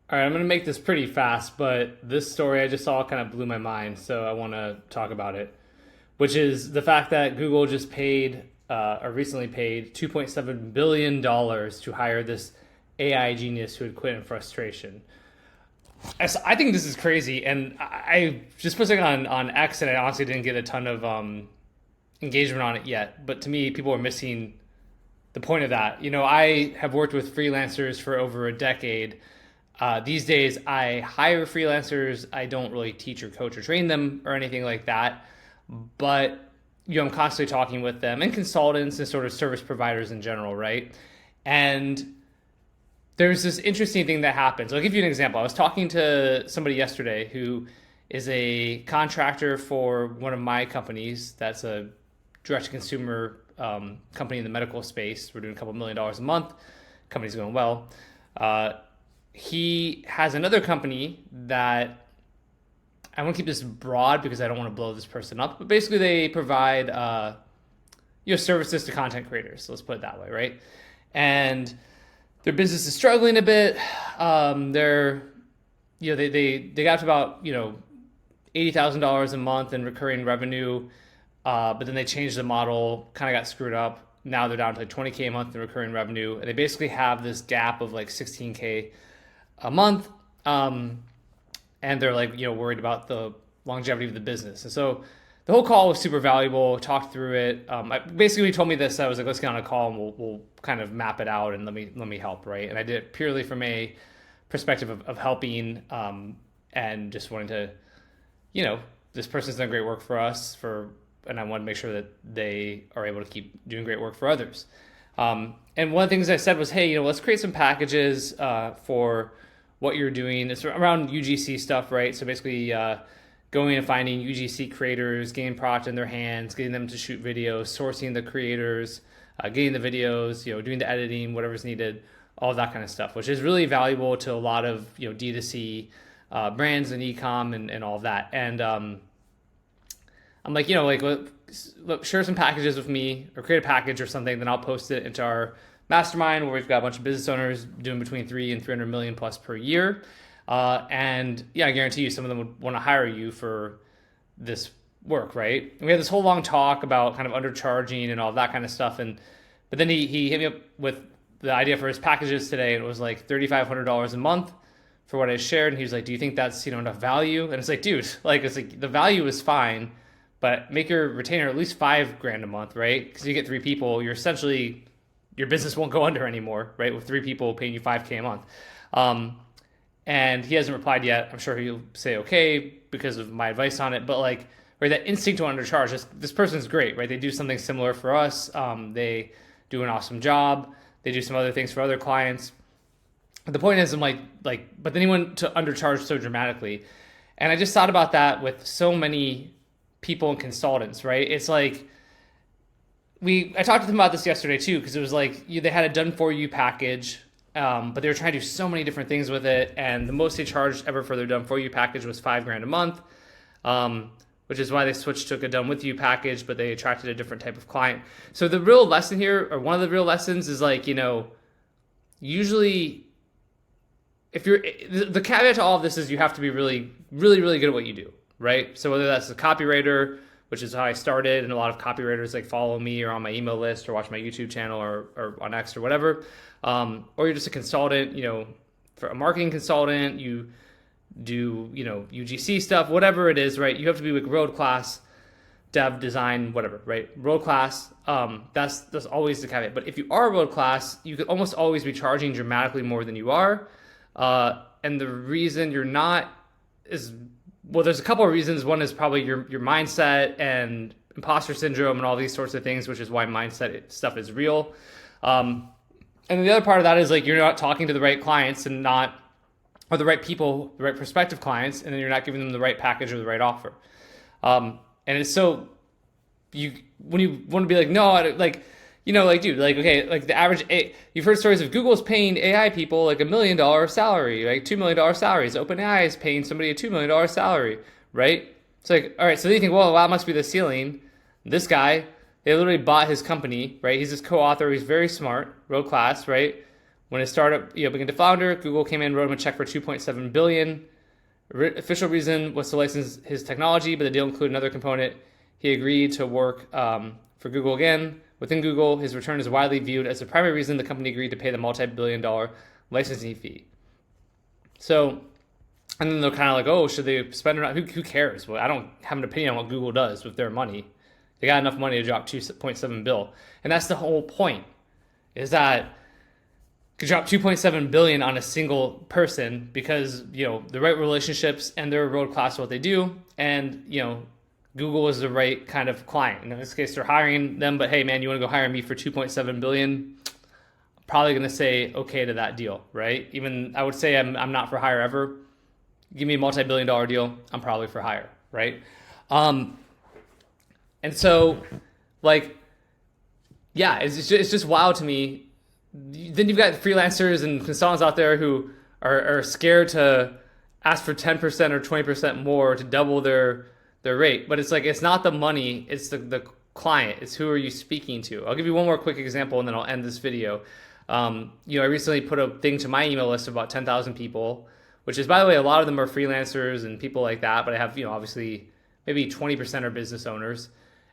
All right, I'm going to make this pretty fast, but this story I just saw kind of blew my mind, so I want to talk about it, which is the fact that Google just paid, or recently paid, $2.7 billion to hire this AI genius who had quit in frustration. I think this is crazy, and I just posting on X, and I honestly didn't get a ton of engagement on it yet, but to me, people are missing the point of that. I have worked with freelancers for over a decade. These days, I hire freelancers. I don't really teach or coach or train them or anything like that. But I'm constantly talking with them and consultants and sort of service providers in general, right? And there's this interesting thing that happens. I'll give you an example. I was talking to somebody yesterday who is a contractor for one of my companies. That's a direct to consumer company in the medical space. We're doing a couple $1 million a month. Company's going well. He has another company that I want to keep this broad because I don't want to blow this person up. But basically, they provide services to content creators. So let's put it that way, right? And their business is struggling a bit. They're they got to about $80,000 a month in recurring revenue, but then they changed the model, kind of got screwed up. Now they're down to like 20K a month in recurring revenue, and they basically have this gap of like 16K a month, and they're like worried about the longevity of the business. And so the whole call was super valuable. Talked through it. Basically, he told me this. I was like, let's get on a call and we'll kind of map it out and let me help, right? And I did it purely from a perspective of helping, and just wanting to, this person's done great work for us and I want to make sure that they are able to keep doing great work for others. And one of the things I said was, hey, let's create some packages for what you're doing. It's around UGC stuff, right? So basically going and finding UGC creators, getting product in their hands, getting them to shoot videos, sourcing the creators, getting the videos, doing the editing, whatever's needed, all that kind of stuff, which is really valuable to a lot of, D2C brands and e-com and all of that. And I'm like, look, share some packages with me or create a package or something, then I'll post it into our mastermind where we've got a bunch of business owners doing between 3 and 300 million plus per year. And yeah, I guarantee you some of them would want to hire you for this work, right? And we had this whole long talk about kind of undercharging and all that kind of stuff. But then he hit me up with the idea for his packages today, and it was like $3,500 a month for what I shared. And he was like, do you think that's, enough value? And it's like, dude, it's like the value is fine, but make your retainer at least $5,000 a month, right? Because you get 3 people, your business won't go under anymore, right? With 3 people paying you $5,000 a month. And he hasn't replied yet. I'm sure he'll say okay because of my advice on it. But right, that instinct to undercharge, this person's great, right? They do something similar for us. They do an awesome job. They do some other things for other clients. But the point is, I'm like, but then he went to undercharge so dramatically. And I just thought about that with so many people and consultants, right? It's like, I talked to them about this yesterday too, because it was like they had a done for you package, but they were trying to do so many different things with it, and the most they charged ever for their done for you package was $5,000 a month, which is why they switched to a done with you package, but they attracted a different type of client. So the real lesson here, or one of the real lessons, is usually if you're the caveat to all of this is you have to be really, really, really good at what you do, right? So whether that's a copywriter, which is how I started, and a lot of copywriters follow me or on my email list or watch my YouTube channel or on X or whatever, or you're just a consultant, for a marketing consultant, you do, UGC stuff, whatever it is, right? You have to be world class dev, design, whatever, right? World class. That's always the caveat. But if you are world class, you could almost always be charging dramatically more than you are. And the reason you're not is, well, there's a couple of reasons. One is probably your mindset and imposter syndrome and all these sorts of things, which is why mindset stuff is real. And the other part of that is you're not talking to the right clients or the right people, the right prospective clients, and then you're not giving them the right package or the right offer. And it's so when you want to be like, no, dude, okay, the average, you've heard stories of Google's paying AI people $1 million salary, $2 million salaries. OpenAI is paying somebody a $2 million salary, right? It's all right, so then you think, well, that must be the ceiling. This guy, they literally bought his company, right? He's this co-author, he's very smart, world class, right? When his startup began to flounder, Google came in and wrote him a check for $2.7 billion. Official reason was to license his technology, but the deal included another component. He agreed to work for Google again. Within Google, his return is widely viewed as the primary reason the company agreed to pay the multi-billion-dollar licensing fee. So, and then they're kind of like, oh, should they spend it on? Who cares? Well, I don't have an opinion on what Google does with their money. They got enough money to drop $2.7 billion. And that's the whole point, is that could drop $2.7 billion on a single person because, the right relationships and they're world class at what they do. And, Google is the right kind of client. And in this case, they're hiring them, but hey, man, you want to go hire me for $2.7 billion? I'm probably going to say okay to that deal, right? Even I would say I'm not for hire ever. Give me a multi-billion-dollar deal, I'm probably for hire, right? And so, it's just wild to me. Then you've got freelancers and consultants out there who are scared to ask for 10% or 20% more to double their rate. But it's it's not the money, it's the client. It's who are you speaking to. I'll give you one more quick example and then I'll end this video. I recently put a thing to my email list of about 10,000 people, which is, by the way, a lot of them are freelancers and people like that. But I have, obviously maybe 20% are business owners.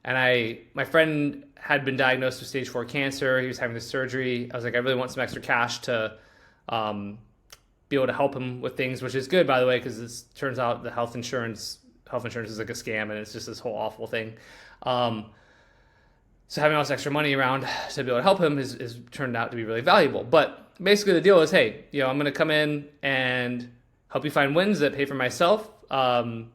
And my friend had been diagnosed with stage 4 cancer. He was having this surgery. I was like, I really want some extra cash to be able to help him with things, which is good, by the way, because it turns out the health insurance is like a scam and it's just this whole awful thing. So having all this extra money around to be able to help him is turned out to be really valuable. But basically the deal is, hey, I'm going to come in and help you find wins that pay for myself. I'm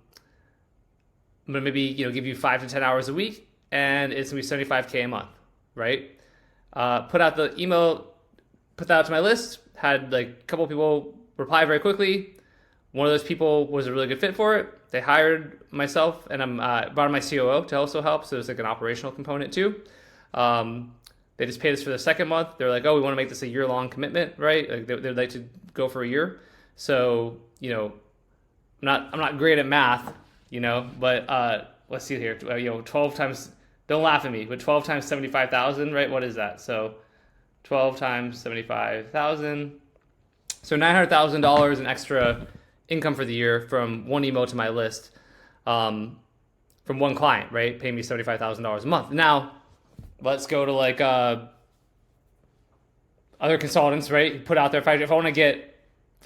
going to maybe, give you 5 to 10 hours a week, and it's going to be $75K a month, right? Put out the email, put that out to my list, had a couple of people reply very quickly. One of those people was a really good fit for it. They hired myself, and I brought in my COO to also help, so there's an operational component too. They just paid us for the second month. They're like, oh, we want to make this a year-long commitment, right? They'd like to go for a year. So, I'm not great at math, but let's see here. 12 times, don't laugh at me, but 12 times 75,000, right? What is that? So 12 times 75,000. So $900,000 in extra income for the year from one email to my list, from one client, right? Paying me $75,000 a month. Now, let's go to other consultants, right? Put out there, if I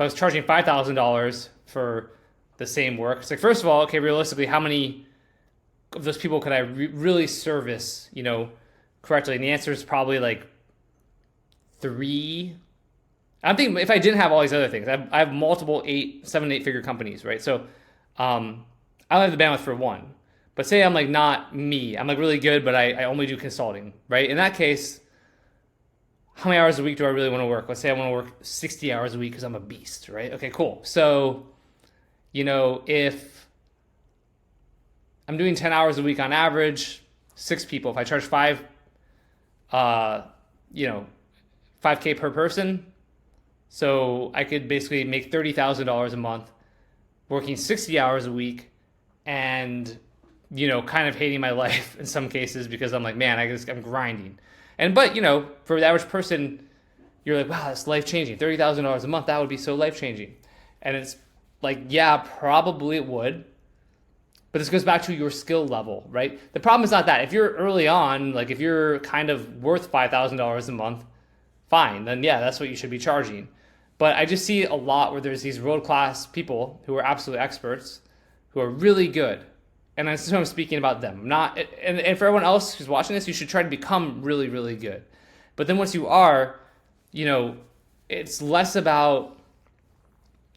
was charging $5,000 for the same work, it's first of all, okay, realistically, how many of those people could I really service, correctly? And the answer is probably 3. I'm thinking if I didn't have all these other things, I have multiple 7, 8 figure companies, right? So I don't have the bandwidth for one. But say I'm not me, I'm really good, but I only do consulting, right? In that case, how many hours a week do I really want to work? Let's say I want to work 60 hours a week because I'm a beast, right? Okay, cool. So, if I'm doing 10 hours a week on average, 6 people, if I charge 5K per person, so I could basically make $30,000 a month working 60 hours a week and, kind of hating my life in some cases because I'm man, I'm grinding. But, for the average person, you're wow, that's life-changing. $30,000 a month, that would be so life-changing. And it's yeah, probably it would. But this goes back to your skill level, right? The problem is not that. If you're early on, if you're kind of worth $5,000 a month, fine. Then, yeah, that's what you should be charging. But I just see a lot where there's these world-class people who are absolute experts who are really good. And that's who I'm speaking about them. And for everyone else who's watching this, you should try to become really, really good. But then once you are, it's less about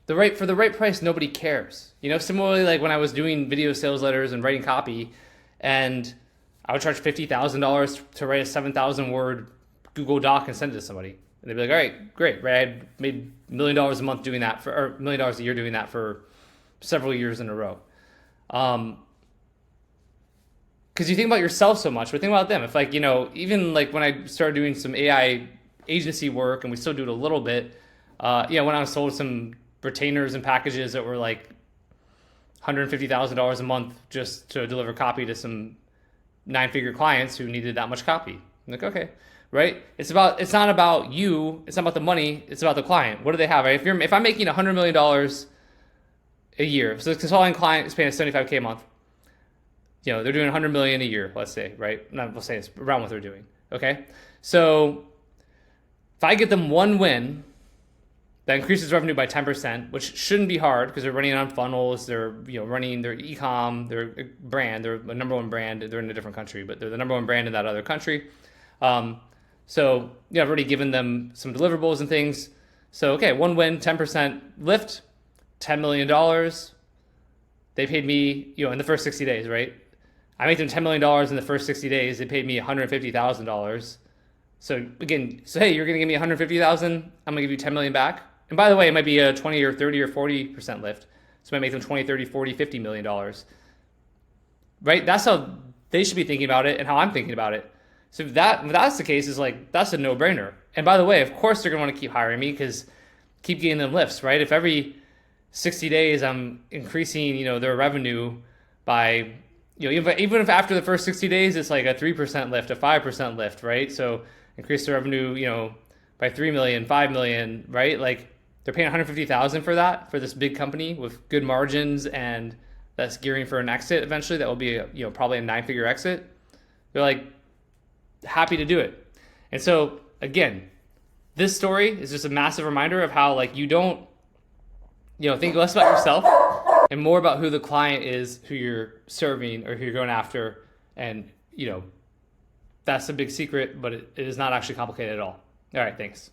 for the right price, nobody cares. Similarly, when I was doing video sales letters and writing copy, and I would charge $50,000 to write a 7,000 word Google Doc and send it to somebody. And they'd be all right, great, right? I had made $1 million a month doing that or $1 million a year doing that for several years in a row. Because you think about yourself so much, but think about them. If even when I started doing some AI agency work, and we still do it a little bit, when I sold some retainers and packages that were $150,000 a month just to deliver copy to some 9-figure clients who needed that much copy. I'm okay. right? It's not about you. It's not about the money. It's about the client. What do they have? Right? If I'm making $100 million a year, so the consulting client is paying us 75K a month. They're doing 100 million a year, let's say, right? Not let's say it's around what they're doing. Okay, so if I get them one win that increases revenue by 10%, which shouldn't be hard because they're running on funnels, they're running their e-com, their brand, they're the number one brand. They're in a different country, but they're the number one brand in that other country. So I've already given them some deliverables and things. So okay, one win, 10% lift, $10 million. They paid me, in the first 60 days, right? I make them $10 million in the first 60 days. They paid me $150,000. So again, hey, you're going to give me $150,000. I'm going to give you $10 million back. And by the way, it might be a 20 or 30 or 40% lift. So it might make them 20, 30, 40, $50 million. Right? That's how they should be thinking about it and how I'm thinking about it. So if that's the case, is like, that's a no-brainer. And by the way, of course they're going to want to keep hiring me because keep getting them lifts, right? If every 60 days I'm increasing, their revenue by, even if after the first 60 days it's like a 3% lift, a 5% lift, right? So increase the revenue, by 3 million, 5 million, right? Like they're paying $150,000 for that, for this big company with good margins and that's gearing for an exit eventually. That will be probably a 9-figure exit. They're like happy to do it. And so again, this story is just a massive reminder of how like you don't, think less about yourself and more about who the client is, who you're serving or who you're going after. And, that's a big secret, but it is not actually complicated at all. All right, thanks.